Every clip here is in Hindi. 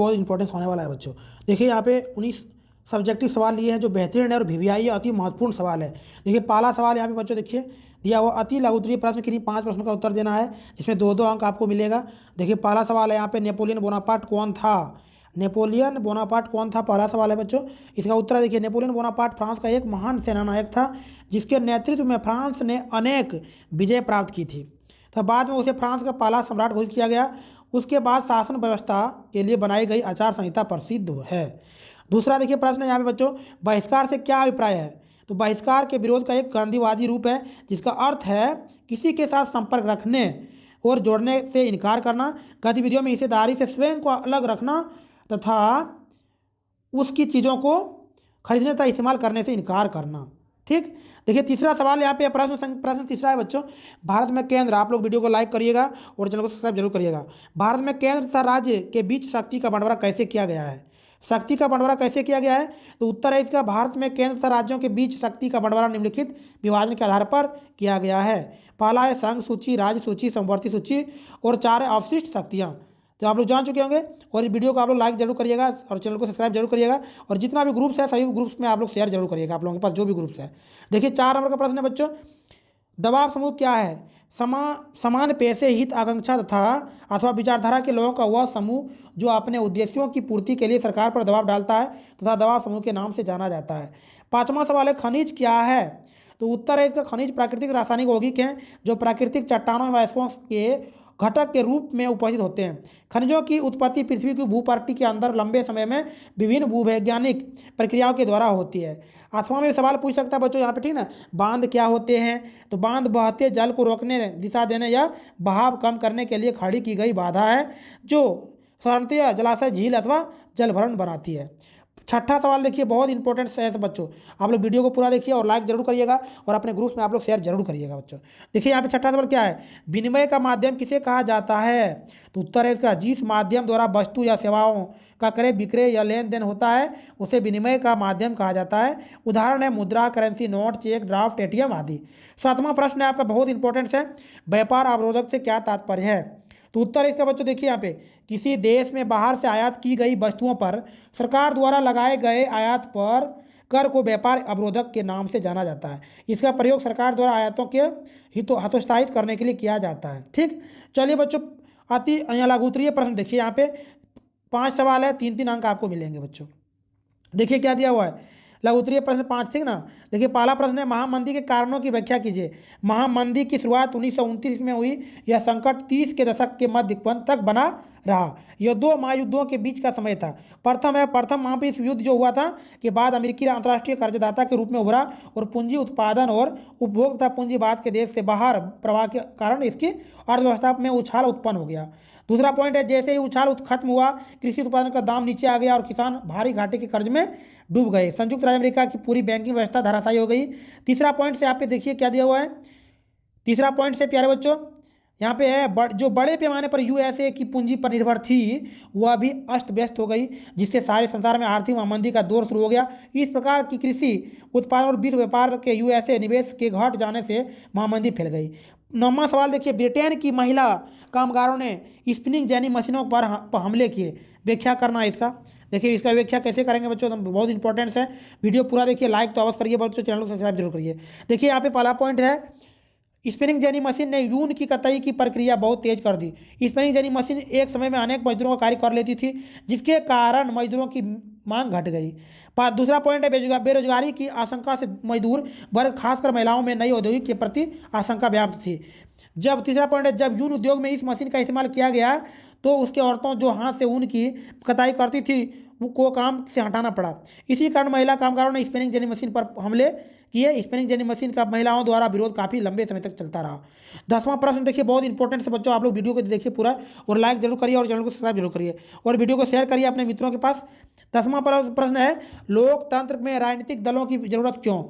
बहुत इंपॉर्टेंट होने वाला है बच्चों। देखिए यहाँ पे 19 सब्जेक्टिव सवाल लिए हैं जो बेहतरीन है और वीवीआई अति महत्वपूर्ण सवाल है। देखिए पहला सवाल यहाँ पे बच्चों देखिए दिया हुआ अति लघु उत्तरीय प्रश्न किन्हीं 5 प्रश्नों का उत्तर देना है, जिसमें 2-2 अंक आपको मिलेगा। देखिए पहला सवाल है यहाँ पे नेपोलियन बोनापार्ट कौन था। नेपोलियन बोनापार्ट कौन था, पहला सवाल है बच्चों। इसका उत्तर है देखिए नेपोलियन बोनापार्ट फ्रांस का एक महान सेनानायक था, जिसके नेतृत्व में फ्रांस ने अनेक विजय प्राप्त की थी। तो बाद में उसे फ्रांस का पहला सम्राट घोषित किया गया। उसके बाद शासन व्यवस्था के लिए बनाई गई आचार संहिता प्रसिद्ध है। दूसरा देखिए प्रश्न यहाँ पे बच्चों, बहिष्कार से क्या अभिप्राय है। तो बहिष्कार के विरोध का एक गांधीवादी रूप है, जिसका अर्थ है किसी के साथ संपर्क रखने और जोड़ने से इनकार करना, गतिविधियों में हिस्सेदारी से स्वयं को अलग रखना तथा उसकी चीज़ों को खरीदने तथा इस्तेमाल करने से इनकार करना। ठीक। देखिए तीसरा सवाल यहाँ पे प्रश्न तीसरा है बच्चों, भारत में केंद्र, आप लोग वीडियो को लाइक करिएगा और चैनल को सब्सक्राइब जरूर करिएगा। भारत में केंद्र तथा राज्य के बीच शक्ति का बंटवारा कैसे किया गया है। शक्ति का बंटवारा कैसे किया गया है, तो उत्तर है इसका, भारत में केंद्र तथा राज्यों के बीच शक्ति का बंटवारा निम्नलिखित विभाजन के आधार पर किया गया है। पहला है संघ सूची, राज्य सूची, समवर्ती सूची और 4 है अवशिष्ट शक्तियाँ। तो आप लोग जान चुके होंगे और इस वीडियो को आप लोग लाइक जरूर करिएगा और चैनल को सब्सक्राइब जरूर करिएगा और जितना भी ग्रुप्स है सभी ग्रुप्स में आप लोग शेयर जरूर करिएगा, आप लोगों के पास जो भी ग्रुप्स है। देखिए 4 नंबर का प्रश्न है बच्चों, दबाव समूह क्या है। समान पेशे, हित, आकांक्षा तथा अथवा विचारधारा के लोगों का वह समूह जो अपने उद्देश्यों की पूर्ति के लिए सरकार पर दबाव डालता है तथा दबाव समूह के नाम से जाना जाता है। 5वां सवाल है खनिज क्या है। तो उत्तर है इसका, खनिज प्राकृतिक, रासायनिक, यौगिक हैं जो प्राकृतिक चट्टानों व अयस्कों के घटक के रूप में उपस्थित होते हैं। खनिजों की उत्पत्ति पृथ्वी की भूपट्टी के अंदर लंबे समय में विभिन्न भूवैज्ञानिक प्रक्रियाओं के द्वारा होती है। 8वां में सवाल पूछ सकता है बच्चों यहाँ पे, ठीक ना, बांध क्या होते हैं। तो बांध बहते जल को रोकने, दिशा देने या बहाव कम करने के लिए खड़ी की गई बाधा है, जो साधारणतः जलाशय, झील अथवा जलभरण बनाती है। 6ठा सवाल देखिए बहुत इंपॉर्टेंट है बच्चों, आप लोग वीडियो को पूरा देखिए और लाइक जरूर करिएगा और अपने ग्रुप्स में आप लोग शेयर जरूर करिएगा बच्चों। देखिए यहाँ पे 6ठा सवाल क्या है, विनिमय का माध्यम किसे कहा जाता है। तो उत्तर है इसका, जिस माध्यम द्वारा वस्तु या सेवाओं का क्रय विक्रय या लेन देन होता है उसे विनिमय का माध्यम कहा जाता है। उदाहरण है मुद्रा, currency, note, cheque, draft, ATM आदि। 7वां प्रश्न है आपका बहुत इंपॉर्टेंट है, व्यापार अवरोधक से क्या तात्पर्य है। तो उत्तर इसका बच्चों देखिए यहाँ पे, किसी देश में बाहर से आयात की गई वस्तुओं पर सरकार द्वारा लगाए गए आयात पर कर को व्यापार अवरोधक के नाम से जाना जाता है। इसका प्रयोग सरकार द्वारा आयातों के हतोत्साहित करने के लिए किया जाता है। ठीक। चलिए बच्चों अति लघु उत्तरीय प्रश्न देखिए, यहाँ पे 5 सवाल है, 3-3 अंक आपको मिलेंगे बच्चों। देखिए क्या दिया हुआ है, लघु उत्तरीय प्रश्न 5, ठीक ना। देखिए पहला प्रश्न है, महामंदी के कारणों की व्याख्या कीजिए। महामंदी की शुरुआत 1929 में हुई। यह संकट 30 के दशक के मध्य तक बना रहा। यह 2 महायुद्धों के बीच का समय था। प्रथम महाविश्व युद्ध जो हुआ था के बाद अमेरिकी अंतर्राष्ट्रीय कर्जदाता के रूप में उभरा और पूंजी उत्पादन और उपभोग तथा पूंजीवाद के देश से बाहर प्रवाह के कारण इसकी अर्थव्यवस्था में उछाल उत्पन्न हो गया। दूसरा पॉइंट है, जैसे ही उछाल खत्म हुआ कृषि उत्पादन का दाम नीचे आ गया और किसान भारी घाटे के कर्ज में डूब गए। संयुक्त राज्य अमेरिका की पूरी बैंकिंग व्यवस्था धराशायी हो गई। तीसरा पॉइंट से यहाँ पे देखिए क्या दिया हुआ है, तीसरा पॉइंट से प्यारे बच्चों यहाँ पे है, जो बड़े पैमाने पर यूएसए की पूंजी पर निर्भर थी वह भी अस्त व्यस्त हो गई, जिससे सारे संसार में आर्थिक महामंदी का दौर शुरू हो गया। इस प्रकार की कृषि उत्पादन और विश्व व्यापार के यूएसए निवेश के घट जाने से महामंदी फैल गई। 9वां सवाल देखिए, ब्रिटेन की महिला कामगारों ने स्पिनिंग जेनी मशीनों पर हमले किए, व्याख्या करना इसका। देखिए इसका व्याख्या कैसे करेंगे बच्चों, तो बहुत इंपॉर्टेंट है, वीडियो पूरा देखिए, लाइक तो अवश्य करिए बच्चों, चैनल को सब्सक्राइब जरूर करिए। देखिए यहाँ पे पहला पॉइंट है, स्पिनिंग जेनी मशीन ने यून की कताई की प्रक्रिया बहुत तेज कर दी। स्पिनिंग जेनी मशीन एक समय में अनेक मजदूरों का कार्य कर लेती थी, जिसके कारण मजदूरों की मांग घट गई। दूसरा पॉइंट है, बेरोजगारी की आशंका से मजदूर वर्ग खासकर महिलाओं में नई औद्योगिक के प्रति आशंका व्याप्त थी। तीसरा पॉइंट है, जब यून उद्योग में इस मशीन का इस्तेमाल किया गया तो उसके औरतों जो हाथ से ऊन की कताई करती थी को काम से हटाना पड़ा। इसी कारण महिला कामगारों ने स्पिनिंग जेनी मशीन पर हमले किए। स्पिनिंग जेनी मशीन का महिलाओं द्वारा विरोध काफी लंबे समय तक चलता रहा। 10वां प्रश्न देखिए बहुत इंपॉर्टेंट है बच्चों, आप लोग वीडियो को देखिए पूरा और लाइक जरूर करिए और चैनल को सब्सक्राइब जरूर करिए और वीडियो को शेयर करिए अपने मित्रों के पास। 10वां प्रश्न है, लोकतंत्र में राजनीतिक दलों की जरूरत क्यों।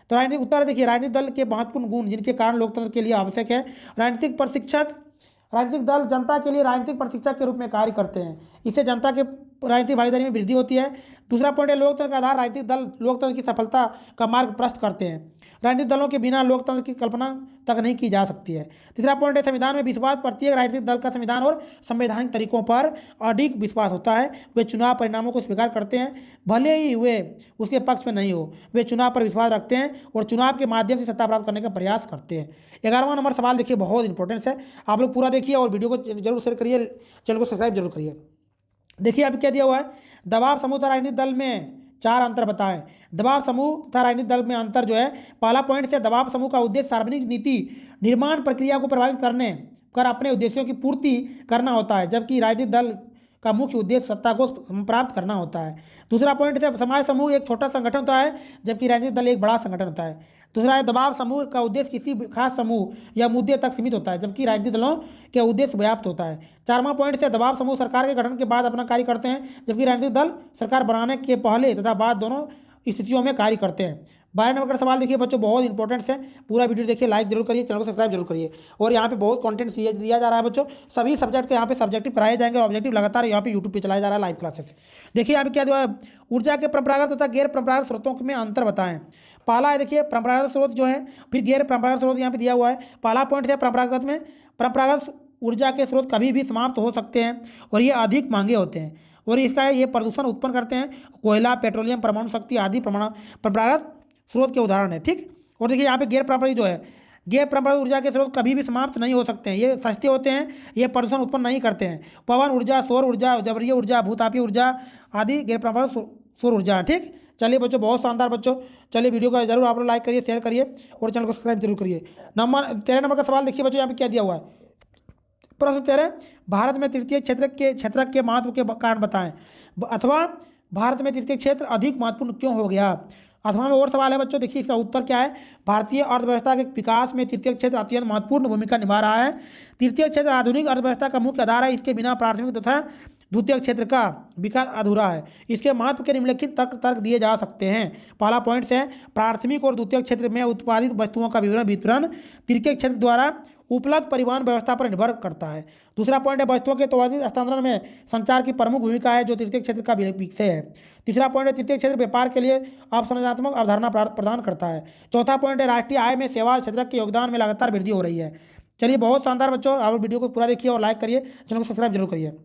तो राजनीतिक उत्तर देखिए, राजनीतिक दल के महत्वपूर्ण गुण जिनके कारण लोकतंत्र के लिए आवश्यक है। राजनीतिक दल जनता के लिए राजनीतिक प्रशिक्षक के रूप में कार्य करते हैं। इससे जनता के राजनीतिक भागीदारी में वृद्धि होती है। दूसरा पॉइंट है लोकतंत्र का आधार राजनीतिक दल लोकतंत्र की सफलता का मार्ग प्रशस्त करते हैं। राजनीतिक दलों के बिना लोकतंत्र की कल्पना तक नहीं की जा सकती है। तीसरा पॉइंट है संविधान में विश्वास। प्रत्येक राजनीतिक दल का संविधान और संवैधानिक तरीकों पर अधिक विश्वास होता है। वे चुनाव परिणामों को स्वीकार करते हैं, भले ही वे उसके पक्ष में नहीं हो। वे चुनाव पर विश्वास रखते हैं और चुनाव के माध्यम से सत्ता प्राप्त करने का प्रयास करते हैं। 11वां नंबर सवाल देखिए, बहुत इंपॉर्टेंट है, आप लोग पूरा देखिए और वीडियो को जरूर शेयर करिए, चैनल को सब्सक्राइब जरूर करिए। देखिए अभी क्या दिया हुआ है, दबाव समूह तथा राजनीतिक दल में 4 अंतर बताएं। दबाव समूह तथा राजनीतिक दल में अंतर जो है, पहला पॉइंट से दबाव समूह का उद्देश्य सार्वजनिक नीति निर्माण प्रक्रिया को प्रभावित करने कर अपने उद्देश्यों की पूर्ति करना होता है, जबकि राजनीतिक दल का मुख्य उद्देश्य सत्ता को प्राप्त करना होता है। दूसरा पॉइंट है समाज समूह एक छोटा संगठन होता है, जबकि राजनीतिक दल एक बड़ा संगठन होता है। दूसरा है दबाव समूह का उद्देश्य किसी खास समूह या मुद्दे तक सीमित होता है, जबकि राजनीतिक दलों के उद्देश्य व्याप्त होता है। 4वां पॉइंट से दबाव समूह सरकार के गठन के बाद अपना कार्य करते हैं, जबकि राजनीतिक दल सरकार बनाने के पहले तथा बाद दोनों स्थितियों में कार्य करते हैं। 12 नंबर का सवाल देखिए बच्चों, बहुत इंपॉर्टेंट है, पूरा वीडियो देखिए, लाइक जरूर करिए, चैनल को सब्सक्राइब जरूर करिए। और यहाँ पे बहुत कंटेंट दिया जा रहा है बच्चों, सभी सब्जेक्ट के यहाँ पे सब्जेक्टिव कराए जाएंगे, ऑब्जेक्टिव लगातार यहाँ पे यूट्यूब पे चलाया जा रहा है लाइव क्लासेस। देखिए यहाँ पे क्या दिया है, ऊर्जा के परंपरागत तथा गैर परंपरागत स्रोतों में अंतर बताएं। पहला है देखिए परंपरागत स्रोत जो है, फिर गैर परंपरागत स्रोत यहाँ पे दिया हुआ है। पहला पॉइंट है परंपरागत में, परंपरागत ऊर्जा के स्रोत कभी भी समाप्त हो सकते हैं और ये अधिक महंगे होते हैं और इसका ये प्रदूषण उत्पन्न करते हैं। कोयला, पेट्रोलियम, परमाणु शक्ति आदि परंपरागत स्रोत के उदाहरण है, ठीक। और देखिए यहाँ पे गैर पारंपरिक जो है, गैर परंपरागत ऊर्जा के स्रोत कभी भी समाप्त नहीं हो सकते हैं, ये सस्ते होते हैं, ये प्रदूषण उत्पन्न नहीं करते हैं। पवन ऊर्जा, सौर ऊर्जा, जबरीय ऊर्जा, भूतापीय ऊर्जा आदि गैर परंपरागत सौर ऊर्जा, ठीक। चलिए बच्चों, बहुत शानदार बच्चों, चलिए वीडियो को जरूर आप लोग लाइक करिए, शेयर करिए और चैनल को सब्सक्राइब जरूर करिए। 13 नंबर का सवाल देखिए बच्चों, यहाँ पे क्या दिया हुआ है, प्रश्न 13, भारत में तृतीय क्षेत्र के महत्व के कारण बताएं, अथवा भारत में तृतीय क्षेत्र अधिक महत्वपूर्ण क्यों हो गया। अथवा में और सवाल है बच्चों, देखिए इसका उत्तर क्या है, भारतीय अर्थव्यवस्था के विकास में तृतीय क्षेत्र अत्यंत महत्वपूर्ण भूमिका निभा रहा है। तृतीय क्षेत्र आधुनिक अर्थव्यवस्था का मुख्य आधार है, इसके बिना प्राथमिक तथा द्वितीय क्षेत्र का विकास अधूरा है। इसके महत्व के निम्नलिखित तर्क दिए जा सकते हैं। पहला पॉइंट है प्राथमिक और द्वितीय क्षेत्र में उत्पादित वस्तुओं का वितरण तृतीय क्षेत्र द्वारा उपलब्ध परिवहन व्यवस्था पर निर्भर करता है। दूसरा पॉइंट है वस्तुओं के त्वरित हस्तांतरण में संचार की प्रमुख भूमिका है, जो तृतीय क्षेत्र का विषय है। तीसरा पॉइंट है तृतीय क्षेत्र व्यापार के लिए अवसंरचनात्मक अवधारणा प्रदान करता है। चौथा पॉइंट है राष्ट्रीय आय में सेवा क्षेत्र के योगदान में लगातार वृद्धि हो रही है। चलिए बहुत शानदार बच्चों, आप वीडियो को पूरा देखिए और लाइक करिए, चैनल को सब्सक्राइब जरूर करिए।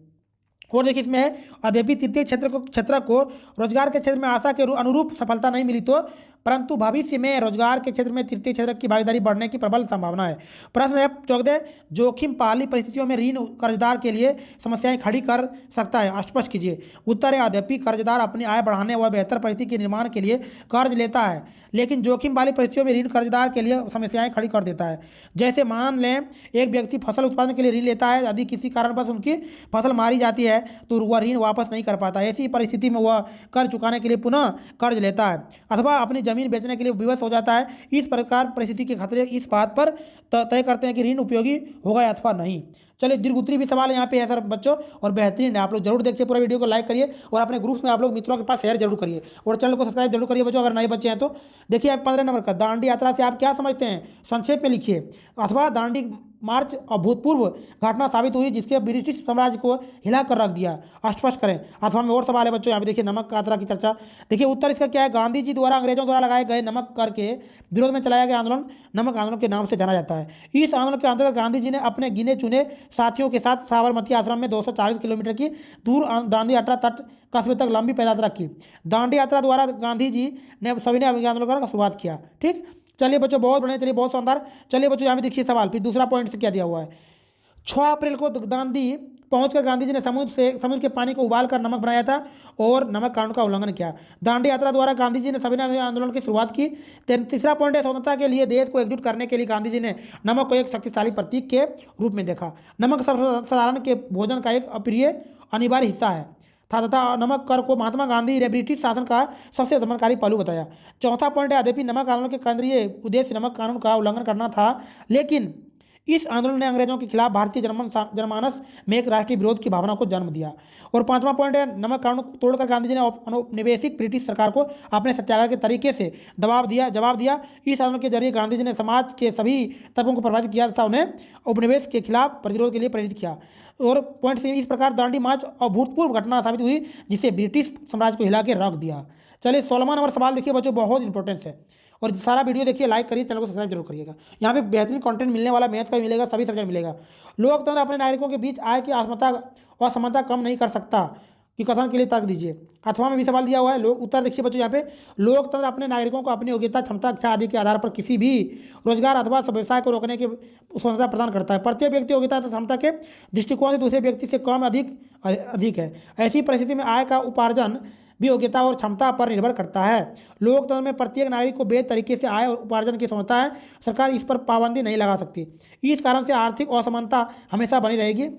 और देखिए इसमें है, यद्यपि तृतीय क्षेत्र को रोजगार के क्षेत्र में आशा के अनुरूप सफलता नहीं मिली तो, परंतु भविष्य में रोजगार के क्षेत्र में तृतीय क्षेत्र की भागीदारी बढ़ने की प्रबल संभावना है। प्रश्न है 14, जोखिम पाली परिस्थितियों में ऋण कर्जदार के लिए समस्याएं खड़ी कर सकता है, स्पष्ट कीजिए। उत्तर है यद्यपि कर्जदार अपनी आय बढ़ाने व बेहतर परिस्थिति के निर्माण के लिए कर्ज लेता है, लेकिन जोखिम वाली परिस्थितियों में ऋण कर्जदार के लिए समस्याएं खड़ी कर देता है। जैसे मान लें एक व्यक्ति फसल उत्पादन के लिए ऋण लेता है, यदि किसी कारणवश उनकी फसल मारी जाती है तो वह ऋण वापस नहीं कर पाता। ऐसी परिस्थिति में वह कर्ज चुकाने के लिए पुनः कर्ज लेता है अथवा अपनी जमीन बेचने के लिए विवश हो जाता है। इस प्रकार परिस्थिति के खतरे इस बात पर तय करते हैं कि ऋण उपयोगी होगा अथवा नहीं। चलिए दीर्घ उत्तरी भी सवाल यहाँ पे है सर बच्चों, और बेहतरीन है, आप लोग जरूर देखिए, पूरा वीडियो को लाइक करिए और अपने ग्रुप्स में आप लोग मित्रों के पास शेयर जरूर करिए और चैनल को सब्सक्राइब जरूर करिए बच्चों, अगर नए बच्चे हैं तो। देखिए आप 15 नंबर का, दांडी यात्रा से आप क्या समझते हैं, संक्षेप में लिखिए। अथवा दांडी मार्च अभूतपूर्व घटना साबित हुई जिसके ब्रिटिश साम्राज्य को हिला कर रख दिया, स्पष्ट करें। अथवा में और सवाल है बच्चों, यहाँ पे देखिए नमक यात्रा की चर्चा। देखिए उत्तर इसका क्या है, गांधी जी द्वारा अंग्रेजों द्वारा लगाए गए नमक कर के विरोध में चलाया गया आंदोलन नमक आंदोलन के नाम से जाना जाता है। इस आंदोलन के अंतर्गत गांधी जी ने अपने गिने चुने साथियों के साथ साबरमती आश्रम में 240 किलोमीटर की दूर दांडी यात्रा तट कस्बे तक लंबी पैदयात्रा की। दांडी यात्रा द्वारा गांधी जी ने सभी ने आंदोलन का शुरुआत किया, ठीक। चलिए बच्चों बहुत बढ़िया, चलिए बहुत शानदार। चलिए बच्चों यहाँ पे देखिए सवाल, फिर दूसरा पॉइंट से क्या दिया हुआ है, 6 अप्रैल को दांडी पहुंचकर गांधी जी ने समुद्र के पानी को उबाल कर नमक बनाया था और नमक कानून का उल्लंघन किया। दांडी यात्रा द्वारा गांधी जी ने सविनय आंदोलन की शुरुआत की। तीसरा पॉइंट है स्वतंत्रता के लिए देश को एकजुट करने के लिए गांधी जी ने नमक को एक शक्तिशाली प्रतीक के रूप में देखा। नमक साधारण के भोजन का एक अप्रिय अनिवार्य हिस्सा है तथा नमक कर को महात्मा गांधी ने ब्रिटिश शासन का सबसे दमनकारी पहलू बताया। चौथा पॉइंट है यद्यपि नमक आंदोलन के केंद्रीय उद्देश्य नमक कानून का उल्लंघन करना था, लेकिन इस आंदोलन ने अंग्रेजों के खिलाफ भारतीय जनमानस में एक राष्ट्रीय विरोध की भावना को जन्म दिया। और पांचवा पॉइंट है, नमक कानून तोड़कर गांधी जी ने औपनिवेशिक ब्रिटिश सरकार को अपने सत्याग्रह के तरीके से जवाब दिया। इस आंदोलन के जरिए गांधी जी ने समाज के सभी तबकों को प्रभावित किया तथा उन्हें उपनिवेश के खिलाफ प्रतिरोध के लिए प्रेरित किया। और पॉइंट से इस प्रकार दांडी मार्च अभूतपूर्व घटना साबित हुई जिसे ब्रिटिश साम्राज्य को हिला के रख दिया। चलिए 16वां नंबर सवाल देखिए बच्चों, बहुत इंपॉर्टेंट है और सारा वीडियो देखिए, लाइक करिए, चैनल को सब्सक्राइब जरूर करिएगा। यहाँ पे बेहतरीन कंटेंट मिलने वाला, मैथ का भी मिलेगा, सभी सब्जेक्ट मिलेगा। लोकतंत्र अपने नागरिकों के बीच आय की असमानता कम नहीं कर सकता कि कथन के लिए तर्क दीजिए। अथवा में भी सवाल दिया हुआ है। उत्तर देखिए बच्चों, यहाँ पे लोकतंत्र अपने नागरिकों को अपनी योग्यता, क्षमता, इच्छा आदि के आधार पर किसी भी रोजगार अथवा व्यवसाय को रोकने की स्वतंत्रता प्रदान करता है। प्रत्येक व्यक्ति योग्यता तथा क्षमता के दृष्टिकोण से दूसरे व्यक्ति से कम अधिक है। ऐसी परिस्थिति में आय का उपार्जन भी योग्यता और क्षमता पर निर्भर करता है। लोकतंत्र में प्रत्येक नागरिक को बेहतर तरीके से आय और उपार्जन की स्वतंत्रता है। सरकार इस पर पाबंदी नहीं लगा सकती। इस कारण से आर्थिक असमानता हमेशा बनी रहेगी।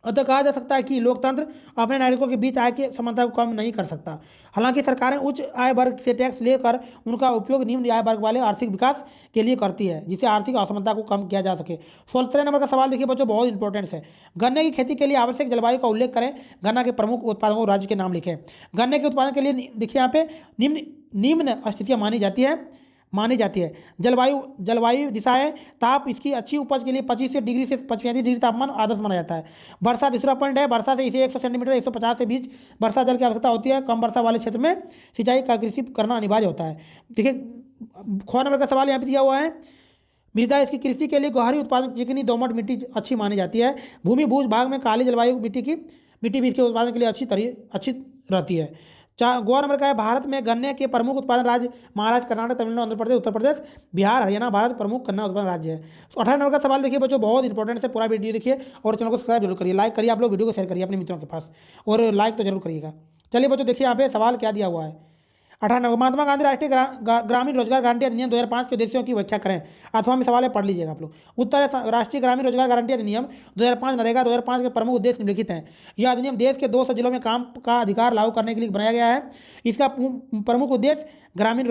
अतः कहा जा सकता है कि लोकतंत्र अपने नागरिकों के बीच आय की समानता को कम नहीं कर सकता। हालांकि सरकारें उच्च आय वर्ग से टैक्स लेकर उनका उपयोग निम्न आय वर्ग वाले आर्थिक विकास के लिए करती है, जिससे आर्थिक असमानता को कम किया जा सके। 16 नंबर का सवाल देखिए बच्चों, बहुत इंपॉर्टेंट है। गन्ने की खेती के लिए आवश्यक जलवायु का उल्लेख करें। गन्ना के प्रमुख उत्पादकों राज्य के नाम लिखें। गन्ने के उत्पादन के लिए देखिए यहाँ पे निम्न स्थितियाँ मानी जाती है। जलवायु दिशाएं, ताप इसकी अच्छी उपज के लिए 25 डिग्री से 35 डिग्री तापमान आदर्श माना जाता है। वर्षा दूसरा पॉइंट है, वर्षा से इसे 100 सेंटीमीटर 150 से बीच वर्षा जल की आवश्यकता होती है। कम वर्षा वाले क्षेत्र में सिंचाई का कृषि करना अनिवार्य होता है। देखिए 6 नंबर का सवाल यहाँ पे दिया हुआ है। मृदा इसकी कृषि के लिए गहरी उत्पादन चिकनी दोमट मिट्टी अच्छी मानी जाती है। भूमि भूज भाग में काली जलवायु मिट्टी भी इसके उत्पादन के लिए अच्छी रहती है। 5 नंबर का है, भारत में गन्ने के प्रमुख उत्पादन राज्य महाराष्ट्र, कर्नाटक, तमिलनाडु, आंध्र प्रदेश, उत्तर प्रदेश, बिहार, हरियाणा भारत प्रमुख गन्ना उत्पादन राज्य है। 18 नंबर का सवाल देखिए बच्चों, बहुत इंपॉर्टेंट है। पूरा वीडियो देखिए और चैनल को सब्सक्राइब जरूर करिए, लाइक करिए, आप लोग वीडियो को शेयर करिए अपने मित्रों के पास और लाइक तो जरूर करिएगा। चलिए बच्चों देखिए यहाँ पे सवाल क्या दिया हुआ है। 18 महात्मा गांधी राष्ट्रीय ग्रामीण रोजगार गारंटी अधिनियम 2005 के उद्देश्यों की व्याख्या करें। अथवा में सवाल है, पढ़ लीजिएगा आप लोग। उत्तर है, राष्ट्रीय ग्रामीण रोजगार गारंटी अधिनियम 2005 नरेगा 2005 के प्रमुख उद्देश्य निम्नलिखित हैं। यह अधिनियम देश के 200 जिलों में काम का अधिकार लागू करने के लिए बनाया गया है। इसका प्रमुख उद्देश्य ग्रामीण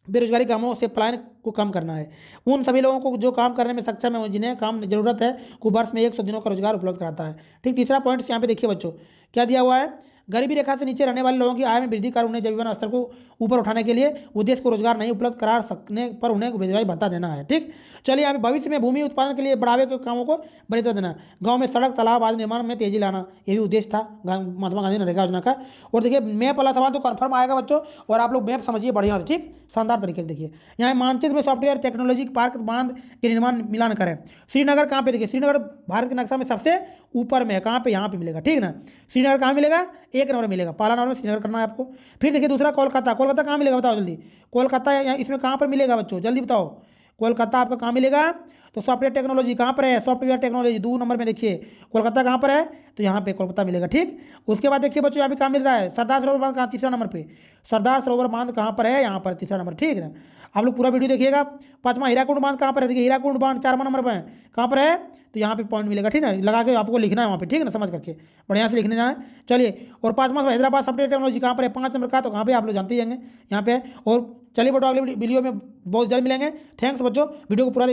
बेरोजगारी कामों से पलायन को कम करना है। उन सभी लोगों को जो काम करने में सक्षम है, जिन्हें काम जरूरत है, को वर्ष में 100 दिनों का रोजगार उपलब्ध कराता है। ठीक, तीसरा पॉइंट यहाँ पे देखिए बच्चों, क्या दिया हुआ है। गरीबी रेखा से नीचे रहने वाले लोगों की आय में वृद्धि कर उन्हें जीवन स्तर को ऊपर उठाने के लिए उद्देश्य को रोजगार नहीं उपलब्ध करा सकने पर उन्हें बेरोजगारी भत्ता देना है। ठीक, चलिए यहाँ पे भविष्य में भूमि उत्पादन के लिए बढ़ावे के कामों को बढ़ावा देना, गांव में सड़क, तालाब आदि निर्माण में तेजी लाना, ये भी उद्देश्य था महात्मा गांधी नरेगा योजना का। और देखिए मैप वाला सवाल तो कन्फर्म आएगा बच्चों, और आप लोग मैप समझिए बढ़िया से, ठीक, शानदार तरीके से देखिए। यहाँ मानचित्र में सॉफ्टवेयर टेक्नोलॉजी पार्क बांध के निर्माण मिलान करें। श्रीनगर कहाँ पे, देखिए श्रीनगर भारत के नक्शा में सबसे ऊपर में है। कहाँ पे, यहाँ पे मिलेगा। ठीक ना, श्रीनगर कहाँ मिलेगा, 1 नंबर मिलेगा। पहला नंबर में श्रीनगर करना है आपको। फिर देखिए दूसरा कोलकाता कहाँ मिलेगा, बताओ जल्दी। कोलकाता इसमें कहाँ पर मिलेगा बच्चों, जल्दी बताओ। कोलकाता आपका कहाँ मिलेगा, तो सॉफ्टवेयर टेक्नोलॉजी कहाँ पर है, सॉफ्टवेयर टेक्नोलॉजी 2 नंबर में देखिए कोलकाता कहाँ पर है, तो यहाँ पे कोलकाता मिलेगा। ठीक, उसके बाद देखिए बच्चों यहाँ पे कहाँ मिल रहा है, सरदार सरोवर बांध कहाँ, तीसरा नंबर पे। सरदार सरोवर बांध कहाँ पर है, यहाँ पर तीसरा नंबर। ठीक है ना, आप लोग पूरा वीडियो देखिएगा। 5वां हीराकुंड बांध कहाँ पर है, देखिए हीराकुंड बांध 4वां नंबर पर है, कहाँ पर है, तो यहाँ पे पॉइंट मिलेगा। ठीक है, लगा के आपको लिखना है वहाँ पे, ठीक है ना, समझ करके बढ़िया से लिखने जाए। चलिए, और 5वां हैदराबाद सॉफ्टवेयर टेक्नोलॉजी कहाँ पर है, 5 नंबर का, तो कहाँ पे आप लोग जानते ही होंगे, यहाँ पे। और चलिए बच्चों अगले वीडियो में बहुत जल्द मिलेंगे। थैंक्स बच्चों, वीडियो को पूरा